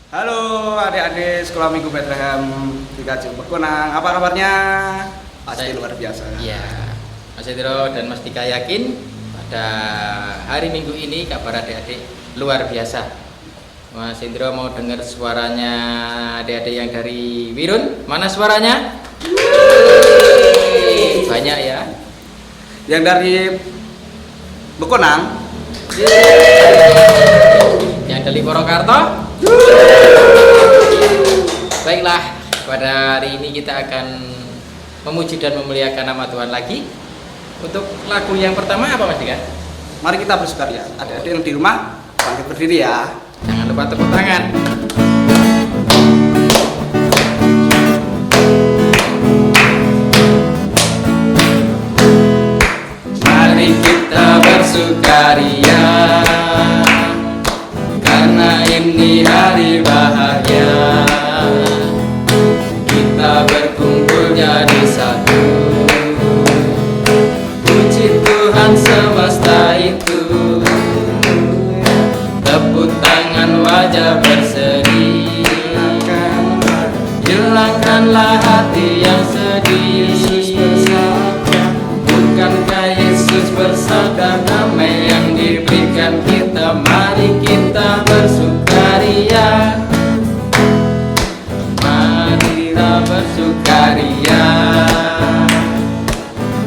Halo adik-adik sekolah minggu Bethlehem 3 Bekunang, apa kabarnya? Pasti luar biasa. Iya, Mas Hendro dan Mas Dika yakin pada hari Minggu ini kabar adik-adik luar biasa. Mas Hendro mau dengar suaranya adik-adik yang dari Wirun? Mana suaranya? Banyak ya. Yang dari Bekunang? Yang dari Purwokerto? Baiklah, pada hari ini kita akan memuji dan memuliakan nama Tuhan lagi. Untuk lagu yang pertama apa Mas Dika? Mari kita bersukaria. Adik-adik yang di rumah bangkit berdiri ya. Jangan lupa tepuk tangan. Mari kita bersukaria, karena ini hari bahagia. Kita berkumpul jadi satu, puji Tuhan semesta itu. Tepuk tangan wajah berseri, hilangkanlah hati yang sedih. Bukankah Yesus bersabda damai yang diberikan kita? Mari kita bersukaria, mari kita bersukaria,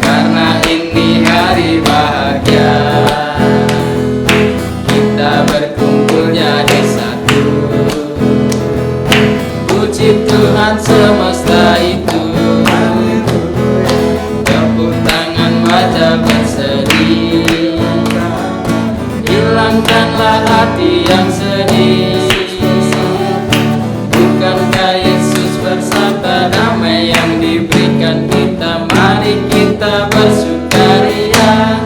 karena ini hari bahagia. Kita berkumpul jadi satu, puji Tuhan semesta itu. Tepuk tangan wajah berseri, hilangkanlah hati yang sedih. Bukankah Yesus bersabda damai yang diberikan kita? Mari kita bersukaria.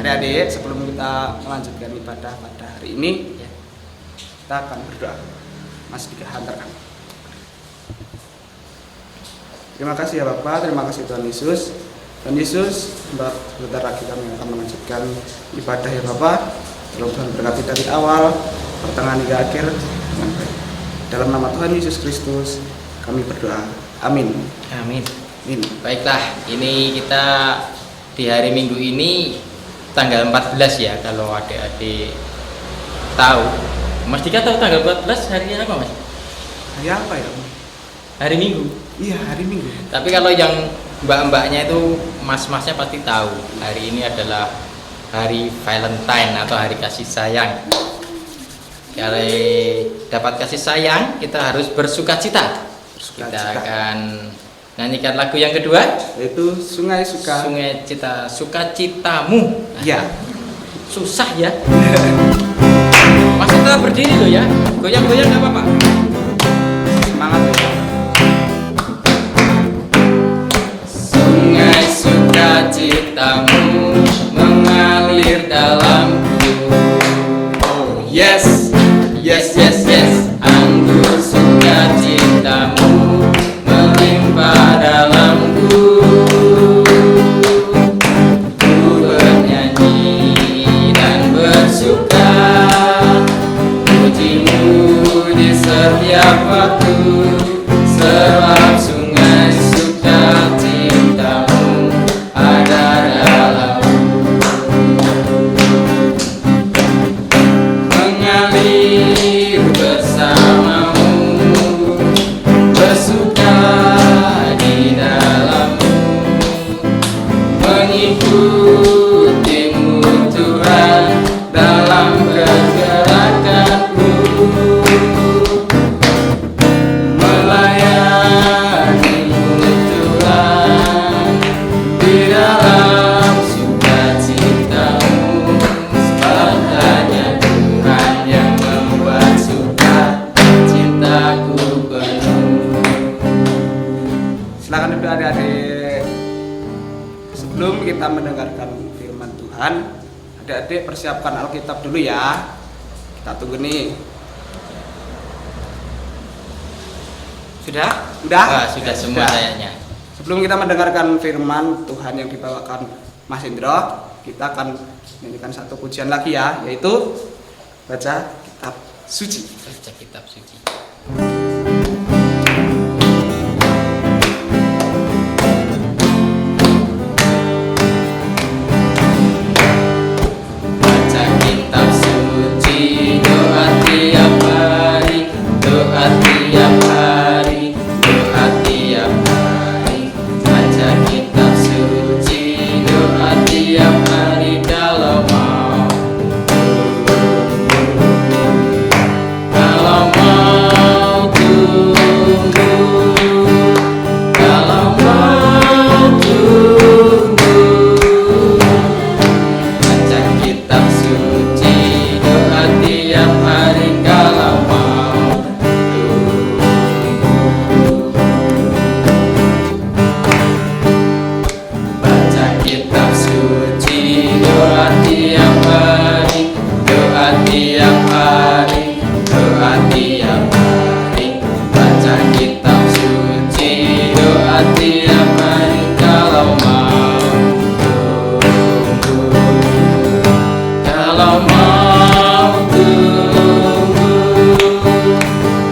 Adik-adik, sebelum kita melanjutkan ibadah pada hari ini, kita akan berdoa. Mas Dika hantarkan. Terima kasih ya Bapak, terima kasih Tuhan Yesus. Tuhan Yesus, sebentar lagi kami akan melanjutkan ibadah ya Bapak. Tolong Tuhan berkati dari awal, pertengahan hingga akhir. Dalam nama Tuhan Yesus Kristus, kami berdoa. Amin. Amin. Amin. Baiklah, ini kita di hari Minggu ini tanggal 14 ya, kalau adik-adik tahu. Mas Dika tahu tanggal 14 hari apa Mas? Hari apa ya? Hari Minggu. Iya, hari Minggu. Tapi kalau yang mbak-mbaknya itu, mas-masnya pasti tahu. Hari ini adalah hari Valentine atau hari kasih sayang. Kalau dapat kasih sayang, kita harus bersukacita. Kita akan nyanyikan lagu yang kedua, yaitu Sungai Suka. Sungai Cita, Sukacitamu. Ya. Susah ya. Masih tetap berdiri loh ya. Goyang-goyang nggak apa-apa. Semangat ya. Sungai sukacitamu mengalir dalamku. Oh yes, yes, yes, yes. Anggur sukacitamu melimpah dalamku. Ku bernyanyi dan bersuka, pujimu di setiap waktu, sebab sungai sukacitamu ada dalamku. Mengalir bersamamu, bersuka di dalammu, mengikutimu Tuhan dalam pergerakanku, melayanimu Tuhan di dalam sukacitamu, sebab hanya Tuhan yang membuat sukacitaku penuh. Silakan duduk adik-adik. Sebelum kita mendengarkan firman Tuhan, adik-adik persiapkan Alkitab dulu ya. Kita tunggu nih. Sudah? Sudah? Wah, sudah semua Sudah. kayaknya. Sebelum kita mendengarkan firman Tuhan yang dibawakan Mas Hendro, kita akan menyanyikan satu pujian lagi ya, yaitu baca kitab suci. Baca kitab suci. Baca kitab suci, doa tiap hari, doa tiap hari, doa tiap hari. Baca kitab suci, doa tiap hari kalau mau. Kalau mau tunggu, kalau mau tunggu. Baca kitab suci, doa tiap hari kalau mau tunggu. Baca kitab suci, doa tiap hari, doa tiap hari, doa tiap hari. Baca kitab suci, doa tiap hari kalau mau tunggu. Kalau mau tunggu,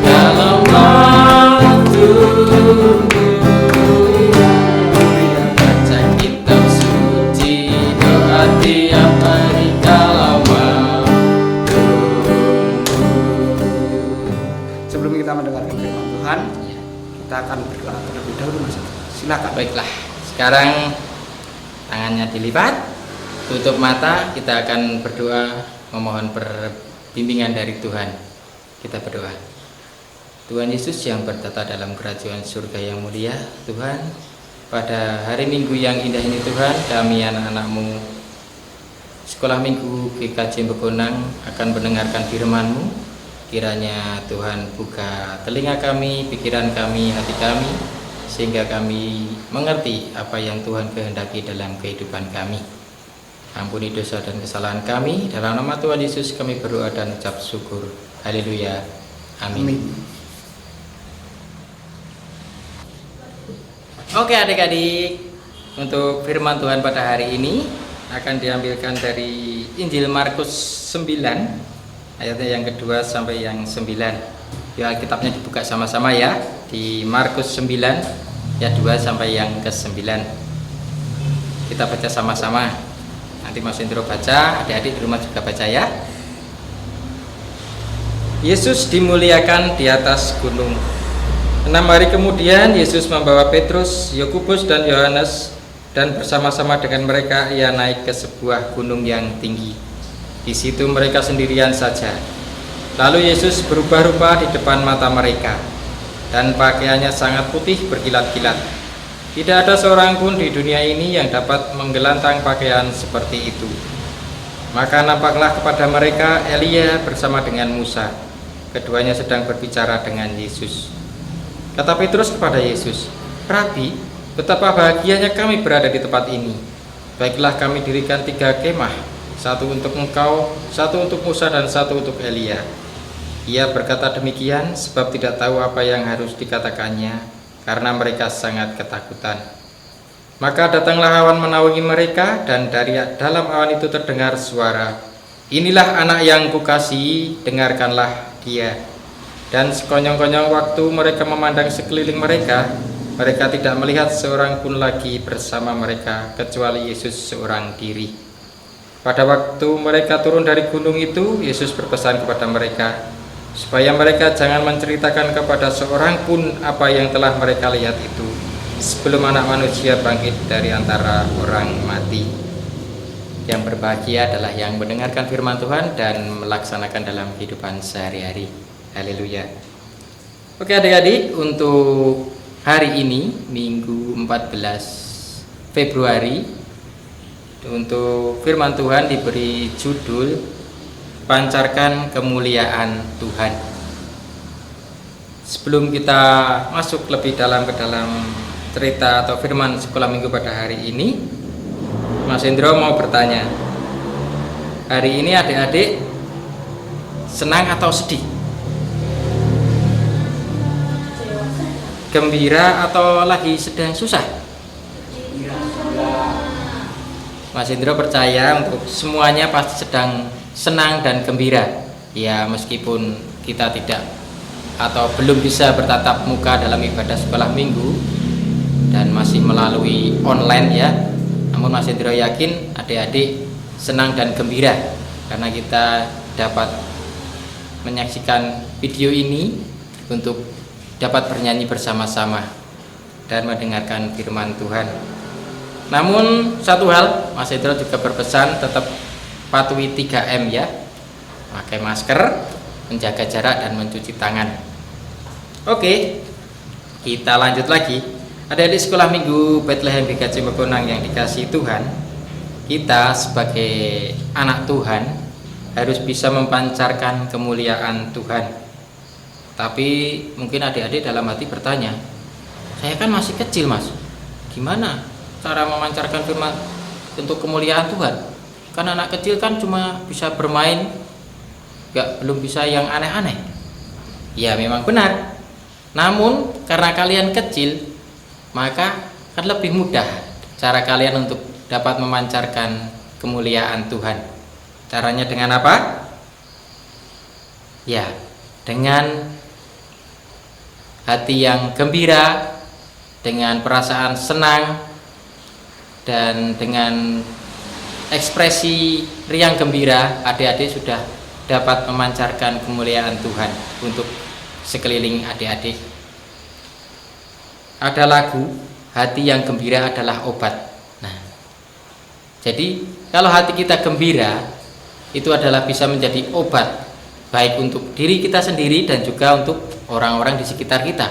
kalau mau tunggu. Baca kitab suci, doa tiap hari kalau mau tunggu. Sebelum kita mendengarkan firman Tuhan, kita akan berdoa terlebih dahulu, Mas. Silakan. Baiklah, sekarang tangannya dilipat, tutup mata, kita akan berdoa memohon perbimbingan dari Tuhan. Kita berdoa. Tuhan Yesus yang bertata dalam kerajaan surga yang mulia, Tuhan, pada hari Minggu yang indah ini Tuhan, kami anak-anak-Mu Sekolah Minggu GKJ Begonang akan mendengarkan firman-Mu. Kiranya Tuhan buka telinga kami, pikiran kami, hati kami, sehingga kami mengerti apa yang Tuhan kehendaki dalam kehidupan kami. Ampuni dosa dan kesalahan kami. Dalam nama Tuhan Yesus kami berdoa dan ucap syukur. Haleluya. Amin. Amin. Oke adik-adik, untuk firman Tuhan pada hari ini akan diambilkan dari Injil Markus 9 ayatnya yang kedua sampai yang 9. Ya, Alkitabnya dibuka sama-sama ya, di Markus 9 ayat 2 sampai yang ke-9. Kita baca sama-sama. Nanti Mas Indro baca, adik-adik di rumah juga baca ya. Yesus dimuliakan di atas gunung. 6 hari kemudian Yesus membawa Petrus, Yakobus dan Yohanes, dan bersama-sama dengan mereka ia naik ke sebuah gunung yang tinggi. Di situ mereka sendirian saja. Lalu Yesus berubah rupa di depan mata mereka, dan pakaiannya sangat putih berkilat-kilat. Tidak ada seorang pun di dunia ini yang dapat menggelantang pakaian seperti itu. Maka nampaklah kepada mereka Elia bersama dengan Musa. Keduanya sedang berbicara dengan Yesus. Kata Petrus kepada Yesus, "Rabi, betapa bahagianya kami berada di tempat ini. Baiklah kami dirikan 3 kemah, satu untuk engkau, satu untuk Musa, dan satu untuk Elia." Ia berkata demikian sebab tidak tahu apa yang harus dikatakannya, karena mereka sangat ketakutan. Maka datanglah awan menaungi mereka, dan dari dalam awan itu terdengar suara, "Inilah anak yang kukasihi, dengarkanlah dia." Dan sekonyong-konyong waktu mereka memandang sekeliling mereka, mereka tidak melihat seorang pun lagi bersama mereka kecuali Yesus seorang diri. Pada waktu mereka turun dari gunung itu, Yesus berpesan kepada mereka supaya mereka jangan menceritakan kepada seorang pun apa yang telah mereka lihat itu sebelum Anak Manusia bangkit dari antara orang mati. Yang berbahagia adalah yang mendengarkan firman Tuhan dan melaksanakan dalam kehidupan sehari-hari. Haleluya. Oke adik-adik, untuk hari ini Minggu 14 Februari, untuk firman Tuhan diberi judul Pancarkan Kemuliaan Tuhan. Sebelum kita masuk lebih dalam ke dalam cerita atau firman sekolah minggu pada hari ini, Mas Indro mau bertanya, hari ini adik-adik senang atau sedih? Gembira atau lagi sedang susah? Mas Indro percaya untuk semuanya pasti sedang senang dan gembira, Ya meskipun kita tidak atau belum bisa bertatap muka dalam ibadah sekolah minggu dan masih melalui online ya, namun Mas Hendro yakin adik-adik senang dan gembira karena kita dapat menyaksikan video ini untuk dapat bernyanyi bersama-sama dan mendengarkan firman Tuhan. Namun satu hal, Mas Hendro juga berpesan tetap patuhi 3M ya, pakai masker, menjaga jarak dan mencuci tangan. Oke, kita lanjut lagi. Adik-adik sekolah minggu Bethlehem GKJ Megonang yang dikasihi Tuhan, kita sebagai anak Tuhan harus bisa memancarkan kemuliaan Tuhan. Tapi mungkin adik-adik dalam hati bertanya, saya kan masih kecil Mas, gimana cara memancarkan firman untuk kemuliaan Tuhan? Kan anak kecil kan cuma bisa bermain, belum bisa yang aneh-aneh. Ya memang benar. Namun karena kalian kecil, maka kan lebih mudah cara kalian untuk dapat memancarkan kemuliaan Tuhan. Caranya dengan apa? Ya, dengan hati yang gembira, dengan perasaan senang, dan dengan ekspresi riang gembira, adik-adik sudah dapat memancarkan kemuliaan Tuhan untuk sekeliling adik-adik. Ada lagu, hati yang gembira adalah obat. Nah, jadi kalau hati kita gembira, itu adalah bisa menjadi obat, baik untuk diri kita sendiri dan juga untuk orang-orang di sekitar kita.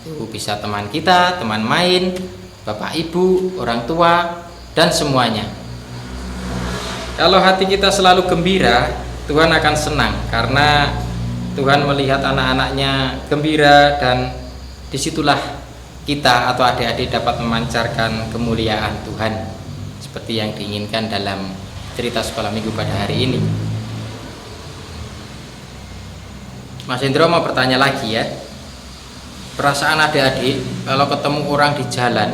Itu bisa teman kita, teman main, bapak ibu, orang tua, dan semuanya. Kalau hati kita selalu gembira, Tuhan akan senang karena Tuhan melihat anak-anaknya gembira, dan disitulah kita atau adik-adik dapat memancarkan kemuliaan Tuhan seperti yang diinginkan dalam cerita sekolah minggu pada hari ini. Mas Hendro mau bertanya lagi ya, perasaan adik-adik kalau ketemu orang di jalan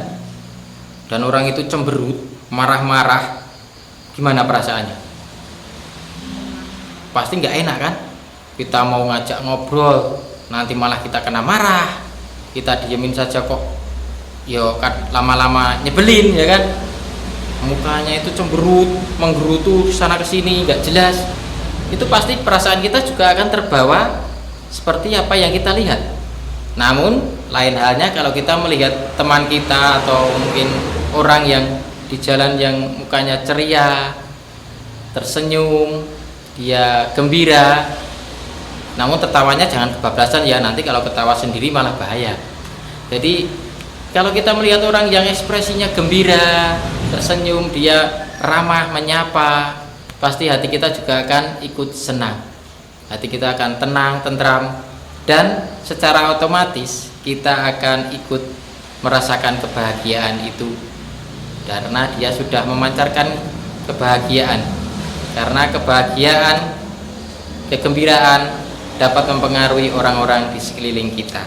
dan orang itu cemberut, marah-marah, gimana perasaannya? Pasti nggak enak kan? Kita mau ngajak ngobrol, nanti malah kita kena marah. Kita diemin saja kok, yo kan lama-lama nyebelin ya kan? Mukanya itu cemberut, menggerutu sana ke sini, nggak jelas. Itu pasti perasaan kita juga akan terbawa seperti apa yang kita lihat. Namun lain halnya kalau kita melihat teman kita atau mungkin orang yang di jalan yang mukanya ceria, tersenyum, dia gembira, namun tertawanya jangan kebablasan ya, nanti kalau ketawa sendiri malah bahaya. Jadi kalau kita melihat orang yang ekspresinya gembira, tersenyum, dia ramah, menyapa, pasti hati kita juga akan ikut senang. Hati kita akan tenang, tentram, dan secara otomatis kita akan ikut merasakan kebahagiaan itu karena dia sudah memancarkan kebahagiaan. Karena kebahagiaan, kegembiraan dapat mempengaruhi orang-orang di sekeliling kita.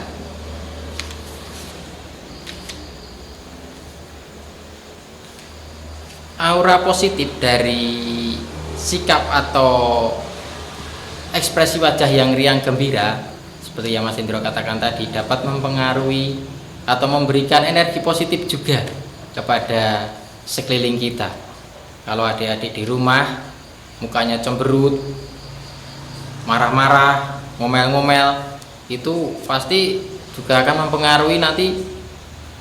Aura positif dari sikap atau ekspresi wajah yang riang gembira, seperti yang Mas Indro katakan tadi, dapat mempengaruhi atau memberikan energi positif juga kepada sekeliling kita. Kalau adik-adik di rumah mukanya cemberut, marah-marah, ngomel-ngomel, itu pasti juga akan mempengaruhi nanti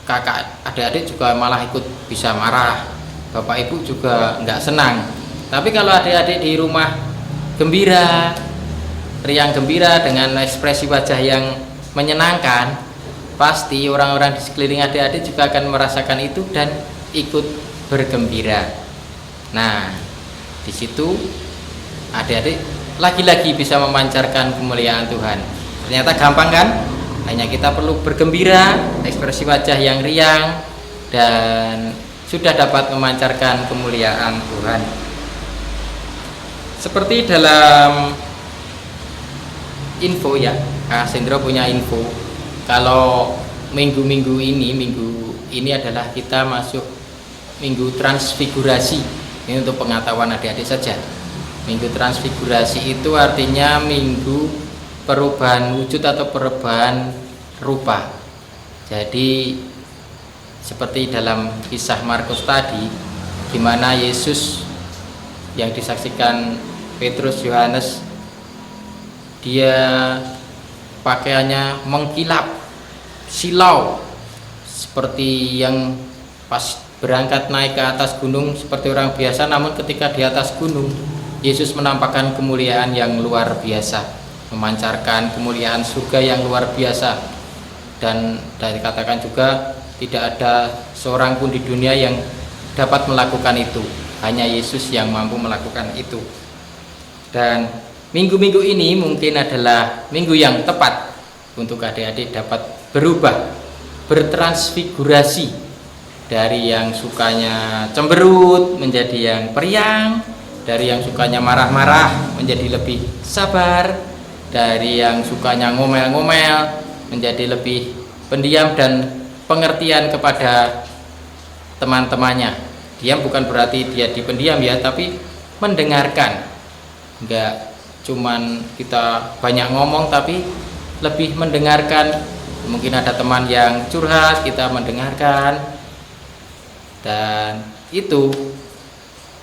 kakak adik-adik juga malah ikut bisa marah, bapak ibu juga nggak senang. Tapi kalau adik-adik di rumah gembira, riang gembira dengan ekspresi wajah yang menyenangkan, pasti orang-orang di sekeliling adik-adik juga akan merasakan itu dan ikut bergembira. Nah, di situ adik-adik lagi-lagi bisa memancarkan kemuliaan Tuhan. Ternyata gampang kan? Hanya kita perlu bergembira, ekspresi wajah yang riang, dan sudah dapat memancarkan kemuliaan Tuhan. Seperti dalam info ya, Kak Sendro punya info kalau minggu ini adalah kita masuk minggu transfigurasi. Ini untuk pengetahuan adik-adik saja. Minggu transfigurasi itu artinya minggu perubahan wujud atau perubahan rupa. Jadi seperti dalam kisah Markus tadi, di mana Yesus yang disaksikan Petrus, Yohanes, dia pakaiannya mengkilap, silau, seperti yang pas berangkat naik ke atas gunung seperti orang biasa, namun ketika di atas gunung Yesus menampakkan kemuliaan yang luar biasa, memancarkan kemuliaan surga yang luar biasa. Dan dikatakan juga tidak ada seorang pun di dunia yang dapat melakukan itu, hanya Yesus yang mampu melakukan itu. Dan minggu-minggu ini mungkin adalah minggu yang tepat untuk adik-adik dapat berubah, bertransfigurasi dari yang sukanya cemberut menjadi yang periang, dari yang sukanya marah-marah menjadi lebih sabar, dari yang sukanya ngomel-ngomel menjadi lebih pendiam dan pengertian kepada teman-temannya. Diam bukan berarti dia dipendiam ya, tapi mendengarkan. Enggak cuman kita banyak ngomong, tapi lebih mendengarkan. Mungkin ada teman yang curhat, kita mendengarkan. Dan itu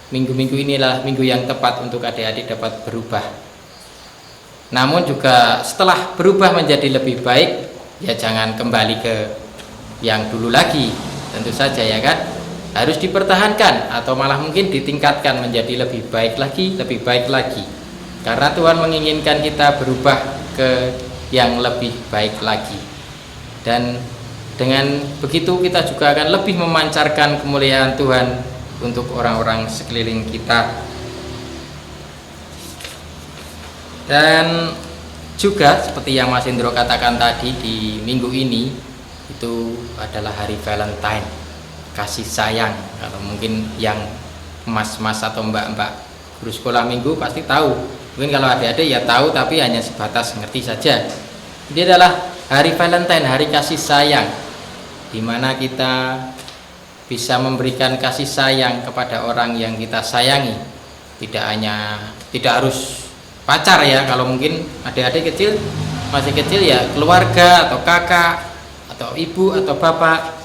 minggu-minggu inilah minggu yang tepat untuk adik-adik dapat berubah. Namun juga setelah berubah menjadi lebih baik, ya jangan kembali ke yang dulu lagi. Tentu saja ya kan, harus dipertahankan atau malah mungkin ditingkatkan menjadi lebih baik lagi, lebih baik lagi. Karena Tuhan menginginkan kita berubah ke yang lebih baik lagi. Dan dengan begitu kita juga akan lebih memancarkan kemuliaan Tuhan untuk orang-orang sekeliling kita. Dan juga seperti yang Mas Indro katakan tadi, di minggu ini itu adalah hari Valentine, kasih sayang. Kalau mungkin yang mas-mas atau mbak-mbak guru sekolah minggu pasti tahu. Mungkin kalau adik-adik ya tahu, tapi hanya sebatas ngerti saja. Ini adalah hari Valentine, hari kasih sayang, di mana kita bisa memberikan kasih sayang kepada orang yang kita sayangi. Tidak harus pacar ya. Kalau mungkin adik-adik kecil, masih kecil ya keluarga atau kakak atau ibu atau bapak,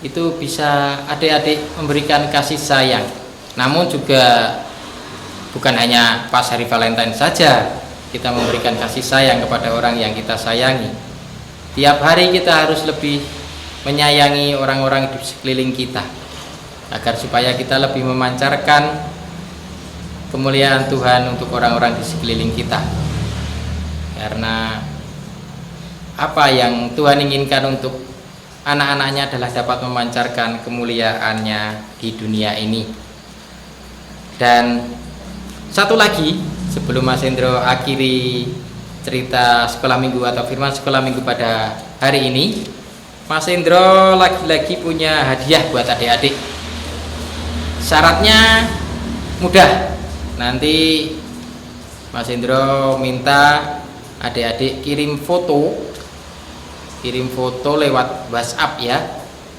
itu bisa adik-adik memberikan kasih sayang. Namun juga bukan hanya pas hari Valentine saja kita memberikan kasih sayang kepada orang yang kita sayangi. Tiap hari kita harus lebih menyayangi orang-orang di sekeliling kita, agar supaya kita lebih memancarkan kemuliaan Tuhan untuk orang-orang di sekeliling kita. Karena apa yang Tuhan inginkan untuk anak-anaknya adalah dapat memancarkan kemuliaannya di dunia ini. Dan satu lagi sebelum Mas Hendro akhiri cerita sekolah minggu atau firman sekolah minggu pada hari ini, Mas Indro lagi-lagi punya hadiah buat adik-adik. Syaratnya mudah. Nanti Mas Indro minta adik-adik kirim foto lewat WhatsApp ya,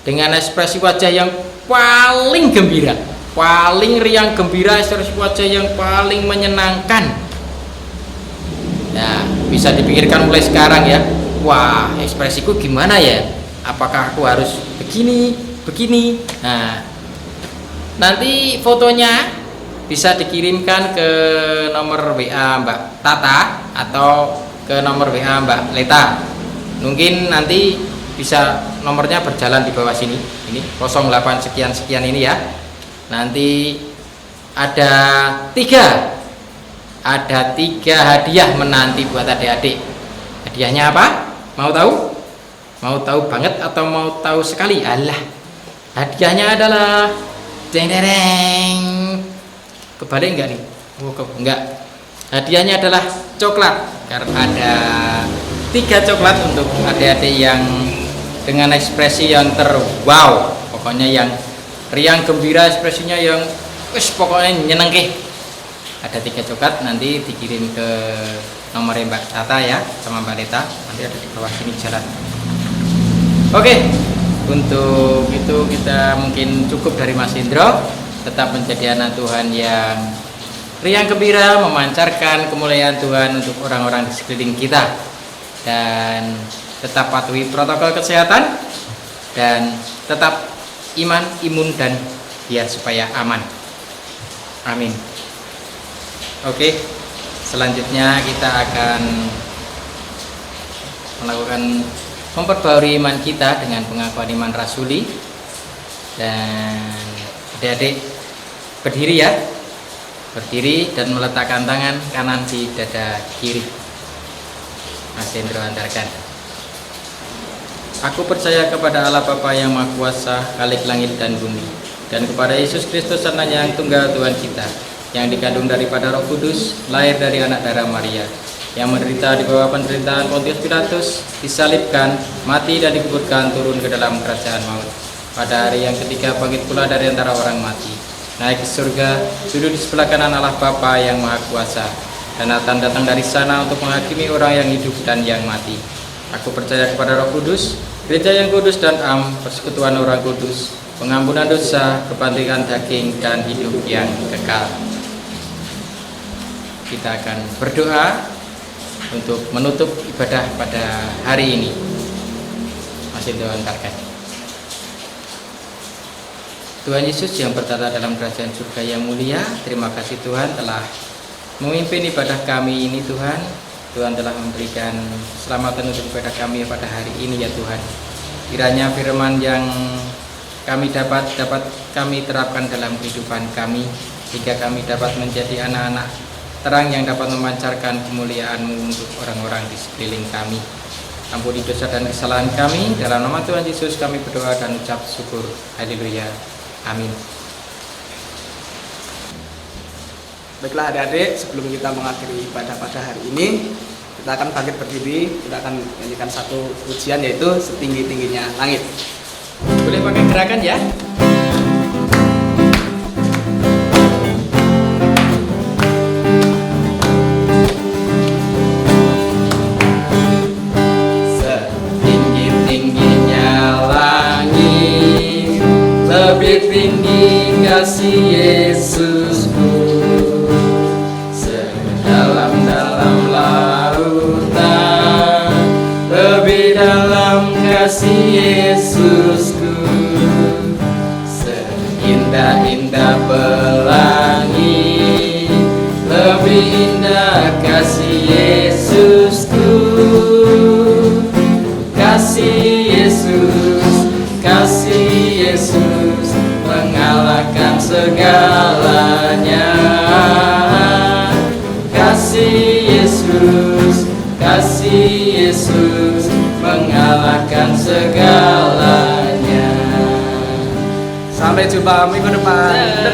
dengan ekspresi wajah yang paling gembira, paling riang gembira, ekspresi wajah yang paling menyenangkan. Nah, bisa dipikirkan mulai sekarang ya. Wah, ekspresiku gimana ya? Apakah aku harus begini? Nah, nanti fotonya bisa dikirimkan ke nomor WA Mbak Tata atau ke nomor WA Mbak Leta. Mungkin nanti bisa nomornya berjalan di bawah sini. Ini 08 sekian ini ya. Nanti ada tiga hadiah menanti buat adik-adik. Hadiahnya apa? Mau tahu? Mau tahu banget atau mau tahu sekali? Alah, hadiahnya adalah deng. Kebalik enggak nih? Oh, enggak. Hadiahnya adalah coklat, karena ada 3 coklat untuk adik-adik yang dengan ekspresi yang wow, pokoknya yang riang gembira, ekspresinya yang pokoknya nyenengke. Ada 3 coklat, nanti dikirim ke nomor Mbak Tata ya, sama Mbak Leta. Nanti ada di bawah sini jalan. Oke, untuk itu kita mungkin cukup dari Mas Indro. Tetap menjadi anak Tuhan yang riang gembira memancarkan kemuliaan Tuhan untuk orang-orang di sekeliling kita, dan tetap patuhi protokol kesehatan dan tetap iman, imun, dan biar supaya aman. Amin. Oke, selanjutnya kita akan melakukan memperbarui iman kita dengan pengakuan iman rasuli. Dan adik-adik berdiri ya, berdiri dan meletakkan tangan kanan di dada kiri. Mas Hendro antarkan. Aku percaya kepada Allah Bapa yang Maha Kuasa, Khalik langit dan bumi, dan kepada Yesus Kristus anaknya yang tunggal Tuhan kita, yang dikandung daripada Roh Kudus, lahir dari anak darah Maria, yang menderita di bawah penderitaan Pontius Pilatus, disalibkan, mati dan dikuburkan, turun ke dalam kerajaan maut. Pada hari yang ketiga bangkit pula dari antara orang mati, naik ke surga, duduk di sebelah kanan Allah Bapa yang Maha Kuasa, dan akan datang dari sana untuk menghakimi orang yang hidup dan yang mati. Aku percaya kepada Roh Kudus, gereja yang kudus dan am, persekutuan orang kudus, pengampunan dosa, kebangkitan daging, dan hidup yang kekal. Kita akan berdoa untuk menutup ibadah pada hari ini. Masih doantarkan. Tuhan Yesus yang bertata dalam kerajaan surga yang mulia, terima kasih Tuhan telah memimpin ibadah kami ini Tuhan. Tuhan telah memberikan keselamatan untuk ibadah kami pada hari ini ya Tuhan. Kiranya firman yang kami dapat kami terapkan dalam kehidupan kami, hingga kami dapat menjadi anak-anak terang yang dapat memancarkan kemuliaan-Mu untuk orang-orang di sekeliling kami. Ampuni dosa dan kesalahan kami, dalam nama Tuhan Yesus kami berdoa dan ucap syukur. Haleluya. Amin. Baiklah adik-adik, sebelum kita mengakhiri ibadah pada hari ini, kita akan bangkit berdiri, kita akan menyanyikan satu pujian, yaitu Setinggi-tingginya Langit. Boleh pakai gerakan ya? Setinggi-tingginya langit, lebih tinggi kasih Yesusku. Sedalam-dalam lautan, lebih dalam kasih Yesusku. Seindah-indah pelangi, lebih indah kasih Yesusku. Kasih Yesus mengalahkan segalanya. Kasih Yesus mengalahkan segalanya. Sampai jumpa minggu depan.